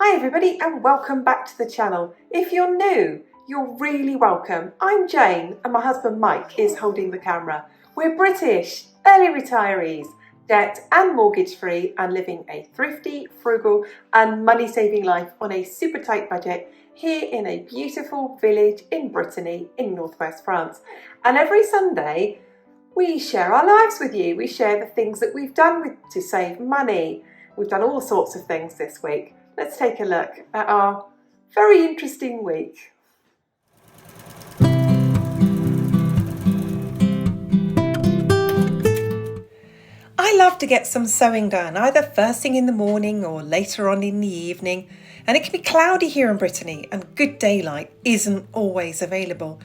Hi everybody and welcome back to the channel. If you're new, you're really welcome. I'm Jane and my husband Mike is holding the camera. We're British, early retirees, debt and mortgage free and living a thrifty, frugal and money saving life on a super tight budget here in a beautiful village in Brittany in northwest France. And every Sunday we share our lives with you. We share the things that we've done to save money. We've done all sorts of things this week. Let's take a look at our very interesting week. I love to get some sewing done, either first thing in the morning or later on in the evening. And it can be cloudy here in Brittany and good daylight isn't always available.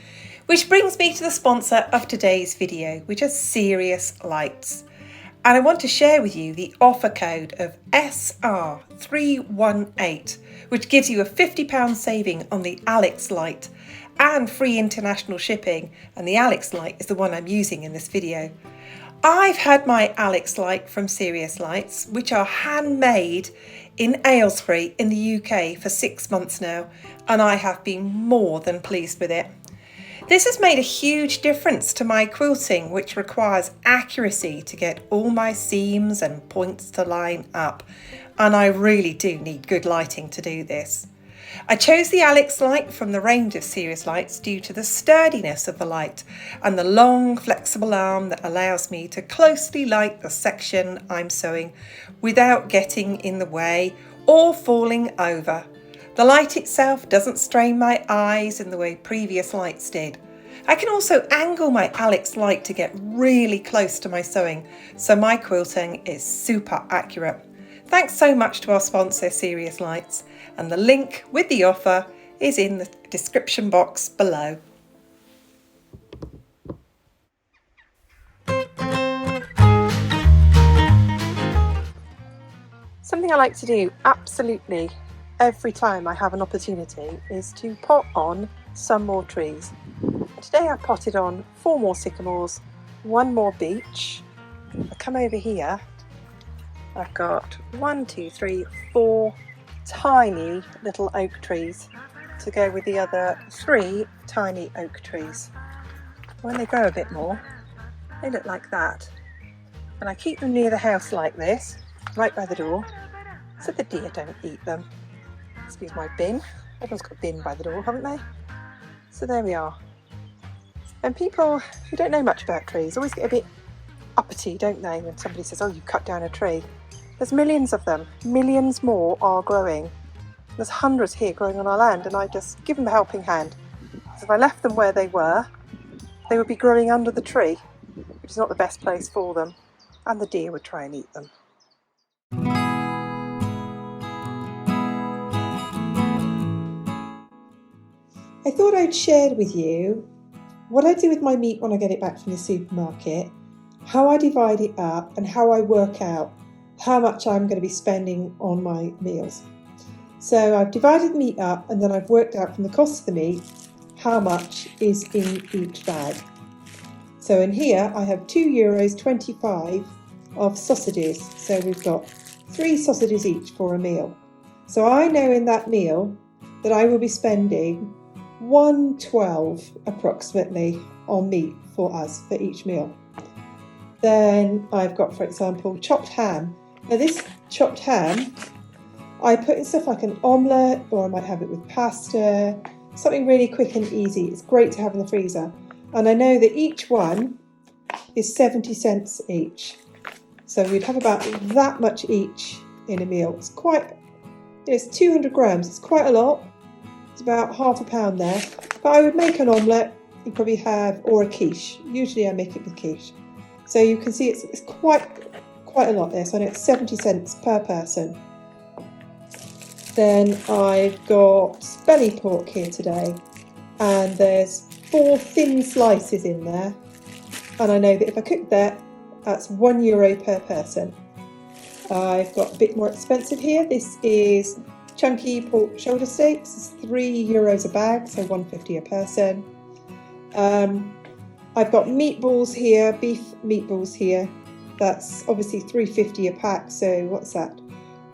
Which brings me to the sponsor of today's video, which is Serious Lights. And I want to share with you the offer code of SR318, which gives you a £50 saving on the Alex light and free international shipping. And the Alex light is the one I'm using in this video. I've had my Alex light from Serious Lights, which are handmade in Aylesbury in the UK for 6 months now, and I have been more than pleased with it. This has made a huge difference to my quilting, which requires accuracy to get all my seams and points to line up, and I really do need good lighting to do this. I chose the Alex light from the range of Serious Lights due to the sturdiness of the light and the long flexible arm that allows me to closely light the section I'm sewing without getting in the way or falling over. The light itself doesn't strain my eyes in the way previous lights did. I can also angle my Alex light to get really close to my sewing, so my quilting is super accurate. Thanks so much to our sponsor Serious Lights, and the link with the offer is in the description box below. Something I like to do absolutely every time I have an opportunity is to pot on some more trees. Today I potted on 4 more sycamores, 1 more beech. I come over here, I've got 4 tiny little oak trees to go with the other 3 tiny oak trees. When they grow a bit more, they look like that. And I keep them near the house like this, right by the door, so the deer don't eat them. Excuse my bin. Everyone's got a bin by the door, haven't they? So there we are. And people who don't know much about trees always get a bit uppity, don't they, when somebody says, oh, you cut down a tree. There's millions of them. Millions more are growing. There's hundreds here growing on our land, and I just give them a helping hand. Because if I left them where they were, they would be growing under the tree, which is not the best place for them. And the deer would try and eat them. I thought I'd share with you what I do with my meat when I get it back from the supermarket, how I divide it up and how I work out how much I'm going to be spending on my meals. So I've divided the meat up and then I've worked out from the cost of the meat how much is in each bag. So in here I have €2.25 of sausages, so we've got 3 sausages each for a meal. So I know in that meal that I will be spending $1.12 approximately on meat for us for each meal. Then I've got, for example, chopped ham. Now this chopped ham I put in stuff like an omelette, or I might have it with pasta, something really quick and easy. It's great to have in the freezer. And I know that each one is 70 cents each. So we'd have about that much each in a meal. It's 200 grams, it's quite a lot. It's about half a pound there, but I would make an omelette, you probably have, or a quiche. Usually I make it with quiche. So you can see it's quite a lot there, so I know it's 70 cents per person. Then I've got belly pork here today, and there's 4 thin slices in there, and I know that if I cook that, that's €1 per person. I've got a bit more expensive here. This is chunky pork shoulder steaks. It's €3 a bag, so $1.50 a person. I've got meatballs here, beef meatballs here. That's obviously $3.50 a pack, so what's that?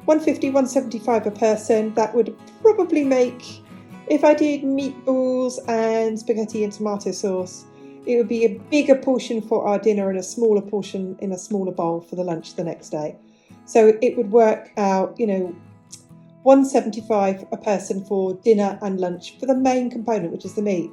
150, 175 a person. That would probably make, if I did meatballs and spaghetti and tomato sauce, it would be a bigger portion for our dinner and a smaller portion in a smaller bowl for the lunch the next day. So it would work out, 175 a person for dinner and lunch for the main component, which is the meat.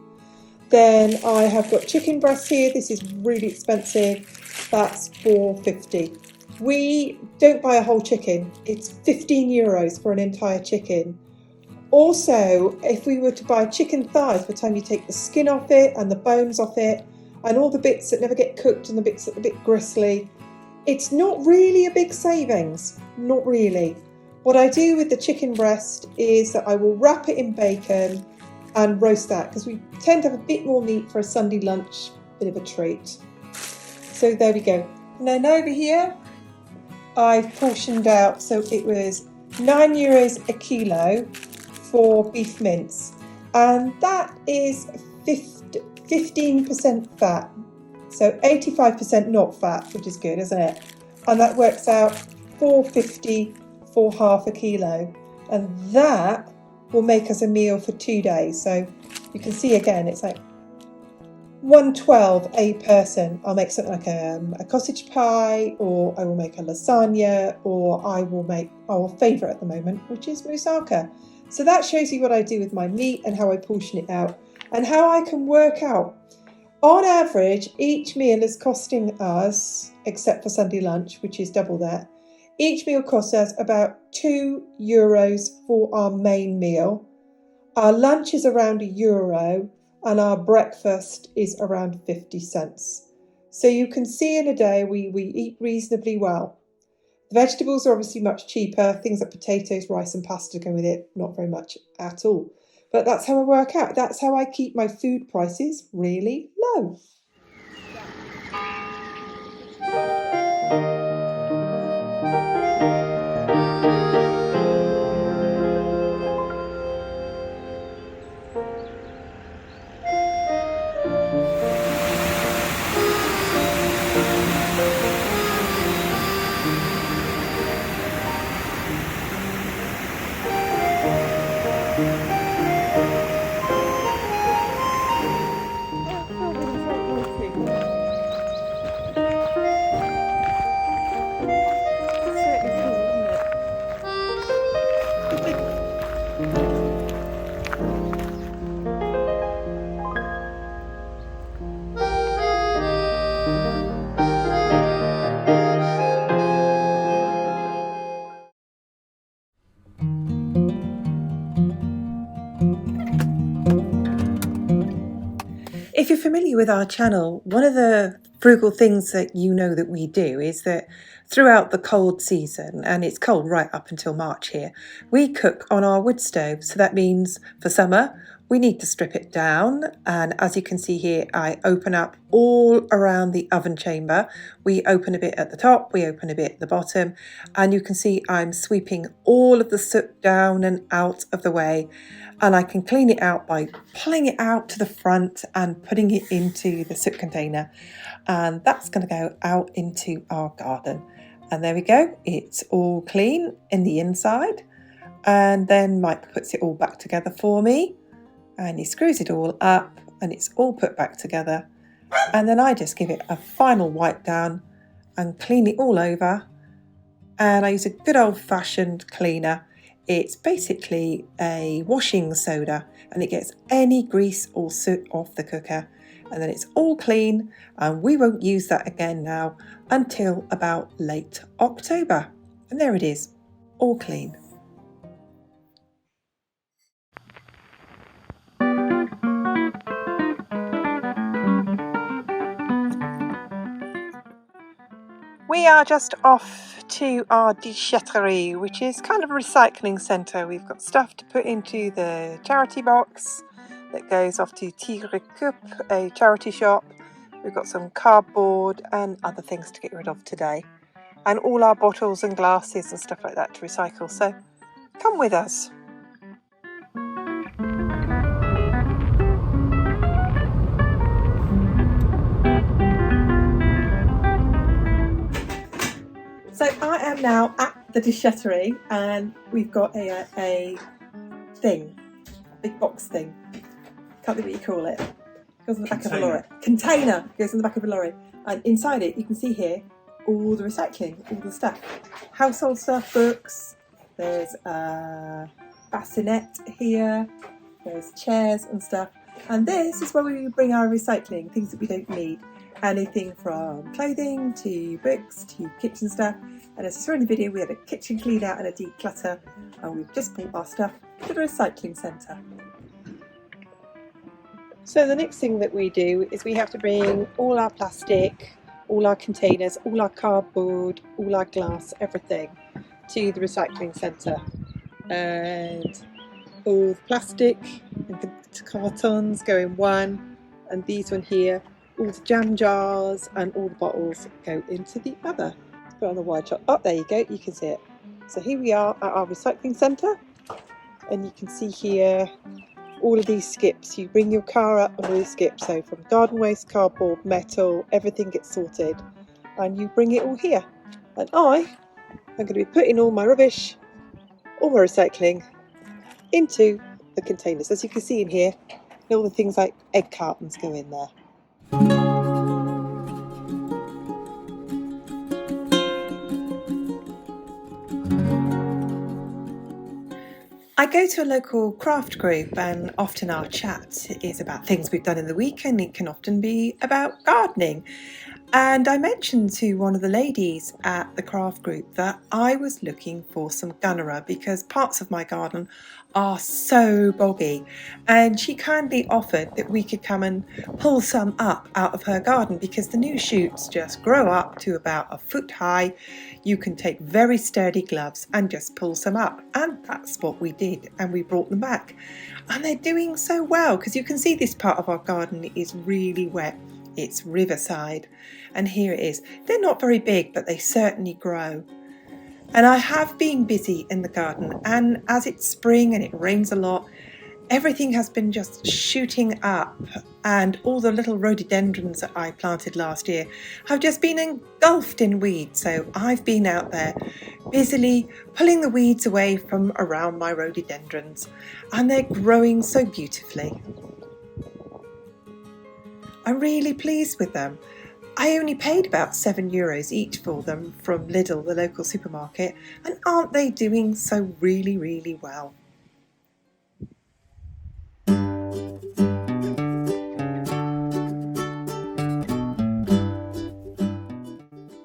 Then I have got chicken breasts here. This is really expensive. That's £4.50. We don't buy a whole chicken. It's €15 for an entire chicken. Also, if we were to buy chicken thighs, by the time you take the skin off it and the bones off it and all the bits that never get cooked and the bits that are a bit gristly, it's not really a big savings. Not really. What I do with the chicken breast is that I will wrap it in bacon and roast that, because we tend to have a bit more meat for a Sunday lunch, bit of a treat. So there we go. And then over here, I've portioned out, so it was €9 a kilo for beef mince, and that is 15% fat, so 85% not fat, which is good, isn't it? And that works out £4.50 for half a kilo, and that will make us a meal for 2 days. So you can see again, it's like $1.12 a person. I'll make something like a cottage pie, or I will make a lasagna, or I will make our favourite at the moment, which is moussaka. So that shows you what I do with my meat and how I portion it out and how I can work out. On average, each meal is costing us, except for Sunday lunch, which is double that, each meal costs us about €2 for our main meal. Our lunch is around €1 and our breakfast is around 50 cents. So you can see in a day we eat reasonably well. The vegetables are obviously much cheaper. Things like potatoes, rice and pasta go with it, not very much at all. But that's how I work out. That's how I keep my food prices really low. If you're familiar with our channel, one of the frugal things that you know that we do is that throughout the cold season, and it's cold right up until March here, we cook on our wood stove. So that means for summer, we need to strip it down. And as you can see here, I open up all around the oven chamber. We open a bit at the top, we open a bit at the bottom, and you can see I'm sweeping all of the soot down and out of the way. And I can clean it out by pulling it out to the front and putting it into the soot container. And that's going to go out into our garden. And there we go. It's all clean in the inside. And then Mike puts it all back together for me. And he screws it all up and it's all put back together. And then I just give it a final wipe down and clean it all over. And I use a good old-fashioned cleaner. It's basically a washing soda and it gets any grease or soot off the cooker. And then it's all clean, and we won't use that again now until about late October. And there it is, all clean. We are just off to our déchetterie, which is kind of a recycling centre. We've got stuff to put into the charity box that goes off to Tigre Coupe, a charity shop. We've got some cardboard and other things to get rid of today. And all our bottles and glasses and stuff like that to recycle. So come with us. So I am now at the déchetterie, and we've got a thing, a big box thing. Can't think what you call it. Goes in the back of a lorry. Container goes in the back of a lorry, and inside it you can see here all the recycling, all the stuff, household stuff, books. There's a bassinet here. There's chairs and stuff, and this is where we bring our recycling, things that we don't need. Anything from clothing to books to kitchen stuff. And as you saw in the video, we had a kitchen clean out and a declutter, and we've just brought our stuff to the recycling centre. So the next thing that we do is we have to bring all our plastic, all our containers, all our cardboard, all our glass, everything to the recycling centre. And all the plastic and the cartons go in one, and these one here, all the jam jars and all the bottles go into the other. Put on the wide shot. Oh, there you go, you can see it. So here we are at our recycling centre, and you can see here all of these skips. You bring your car up and all the skips, so from garden waste, cardboard, metal, everything gets sorted, and you bring it all here. And I am going to be putting all my rubbish, all my recycling into the containers. As you can see in here, all the things like egg cartons go in there. I go to a local craft group, and often our chat is about things we've done in the week, and it can often be about gardening. And I mentioned to one of the ladies at the craft group that I was looking for some gunnera because parts of my garden are so boggy, and she kindly offered that we could come and pull some up out of her garden because the new shoots just grow up to about a foot high. You can take very sturdy gloves and just pull some up, and that's what we did, and we brought them back, and they're doing so well because you can see this part of our garden is really wet. It's riverside, and here it is. They're not very big, but they certainly grow. And I have been busy in the garden, and as it's spring and it rains a lot, everything has been just shooting up, and all the little rhododendrons that I planted last year have just been engulfed in weeds. So I've been out there busily pulling the weeds away from around my rhododendrons, and they're growing so beautifully. I'm really pleased with them. I only paid about €7 each for them from Lidl, the local supermarket, and aren't they doing so really, really well?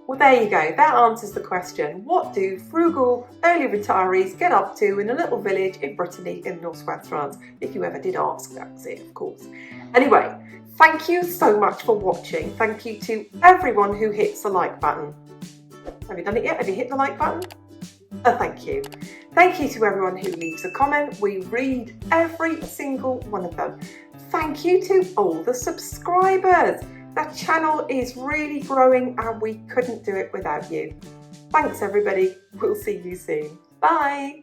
Well, there you go. That answers the question. What do frugal early retirees get up to in a little village in Brittany in northwest France? If you ever did ask, that's it, of course. Anyway, thank you so much for watching. Thank you to everyone who hits the like button. Have you done it yet? Have you hit the like button? Thank you. Thank you to everyone who leaves a comment. We read every single one of them. Thank you to all the subscribers. The channel is really growing, and we couldn't do it without you. Thanks everybody. We'll see you soon. Bye.